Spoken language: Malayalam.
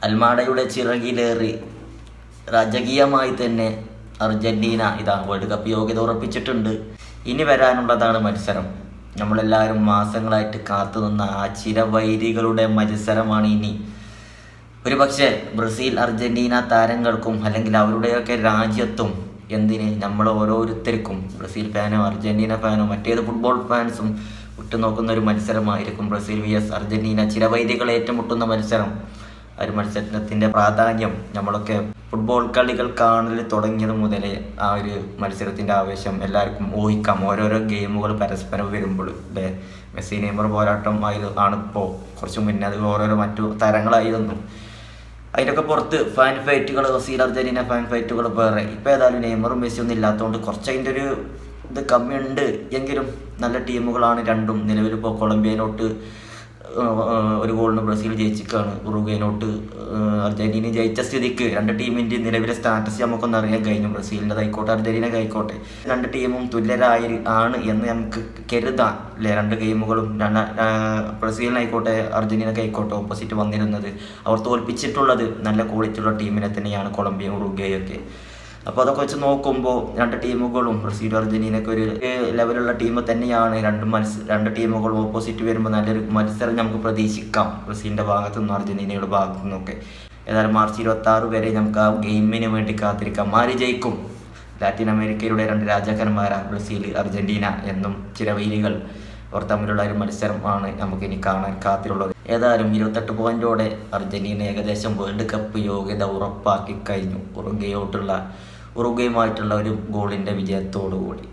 അൽമാഡയുടെ ചിറകിലേറി രാജകീയമായി തന്നെ അർജന്റീന ഇതാ വേൾഡ് കപ്പ് യോഗ്യത ഉറപ്പിച്ചിട്ടുണ്ട്. ഇനി വരാനുള്ളതാണ് മത്സരം. നമ്മളെല്ലാവരും മാസങ്ങളായിട്ട് കാത്തുനിന്ന ആ ചിരവൈരികളുടെ മത്സരമാണ് ഇനി. ഒരു പക്ഷേ ബ്രസീൽ അർജന്റീന താരങ്ങൾക്കും അല്ലെങ്കിൽ അവരുടെയൊക്കെ രാജ്യത്തും എന്തിന് നമ്മൾ ഓരോരുത്തർക്കും ബ്രസീൽ ഫാനോ അർജന്റീന ഫാനോ മറ്റേത് ഫുട്ബോൾ ഫാൻസും ഉറ്റുനോക്കുന്ന ഒരു മത്സരമായിരിക്കും ബ്രസീൽ വിയസ് അർജന്റീന. ചിരവൈരികൾ ഏറ്റുമുട്ടുന്ന മത്സരം. ആ ഒരു മത്സരത്തിൻ്റെ പ്രാധാന്യം നമ്മളൊക്കെ ഫുട്ബോൾ കളികൾ കാണൽ തുടങ്ങിയത് മുതലേ ആ ഒരു മത്സരത്തിൻ്റെ ആവേശം എല്ലാവർക്കും ഊഹിക്കാം. ഓരോരോ ഗെയിമുകൾ പരസ്പരം വരുമ്പോൾ അല്ലേ, മെസ്സി നെയ്മർ പോരാട്ടം ആണിപ്പോൾ. കുറച്ച് മുന്നേ അത് ഓരോരോ മറ്റു താരങ്ങളായിരുന്നു. അതിനൊക്കെ പുറത്ത് ഫാൻ ഫൈറ്റുകൾ, ബ്രസീൽ അർജന്റീന ഫാൻ ഫൈറ്റുകൾ വേറെ. ഇപ്പോൾ ഏതായാലും നെയ്മറും മെസ്സി ഒന്നും ഇല്ലാത്തതുകൊണ്ട് കുറച്ച് അതിൻ്റെ ഒരു ഇത് കമ്മിയുണ്ട്. എങ്കിലും നല്ല ടീമുകളാണ് രണ്ടും. നിലവിലിപ്പോൾ കൊളംബിയനോട്ട് ഒരു ഗോളിന് ബ്രസീൽ ജയിച്ചിക്കാണ്. ഉറുഗ്വേനോട്ട് അർജന്റീന ജയിച്ച സ്ഥിതിക്ക് രണ്ട് ടീമിൻ്റെ നിലവിലെ സ്റ്റാറ്റസ് നമുക്കൊന്ന് അറിയാൻ കഴിഞ്ഞു. ബ്രസീലിൻ്റെ ആയിക്കോട്ടെ അർജന്റീന ആയിക്കോട്ടെ രണ്ട് ടീമും തുല്യരാണ് എന്ന് നമുക്ക് കരുതാം അല്ലേ. രണ്ട് ഗെയിമുകളും ബ്രസീലിനായിക്കോട്ടെ അർജന്റീനക്കായിക്കോട്ടെ ഓപ്പോസിറ്റ് വന്നിരുന്നത് അവർ തോൽപ്പിച്ചിട്ടുള്ളത് നല്ല ക്വാളിറ്റിയുള്ള ടീമിനെ തന്നെയാണ്, കൊളംബിയ ഉറുഗ്വേയൊക്കെ. അപ്പോൾ അതൊക്കെ വെച്ച് നോക്കുമ്പോൾ രണ്ട് ടീമുകളും ബ്രസീലും അർജന്റീനയൊക്കെ ഒരു ലെവലുള്ള ടീം തന്നെയാണ്. രണ്ട് ടീമുകളും ഓപ്പോസിറ്റ് വരുമ്പോൾ നല്ലൊരു മത്സരം നമുക്ക് പ്രതീക്ഷിക്കാം ബ്രസീലിൻ്റെ ഭാഗത്തു നിന്നും അർജന്റീനയുടെ ഭാഗത്തു നിന്നൊക്കെ. ഏതായാലും മാർച്ച് 26 വരെ നമുക്ക് ആ ഗെയിമിന് വേണ്ടി കാത്തിരിക്കാം. ആര് ജയിക്കും? ലാറ്റിൻ അമേരിക്കയുടെ രണ്ട് രാജാക്കന്മാരാണ് ബ്രസീൽ അർജന്റീന എന്നും ചിരവൈരികൾ. അവർ തമ്മിലുള്ള ഒരു മത്സരമാണ് നമുക്കിനി കാണാൻ കാത്തിലുള്ളത്. ഏതായാലും 28 പോയിന്റോടെ അർജന്റീന ഏകദേശം വേൾഡ് കപ്പ് യോഗ്യത ഉറപ്പാക്കി കഴിഞ്ഞു. ഉറുഗ്വേയുമായിട്ടുള്ള ഒരു ഗോളിൻ്റെ വിജയത്തോടു കൂടി.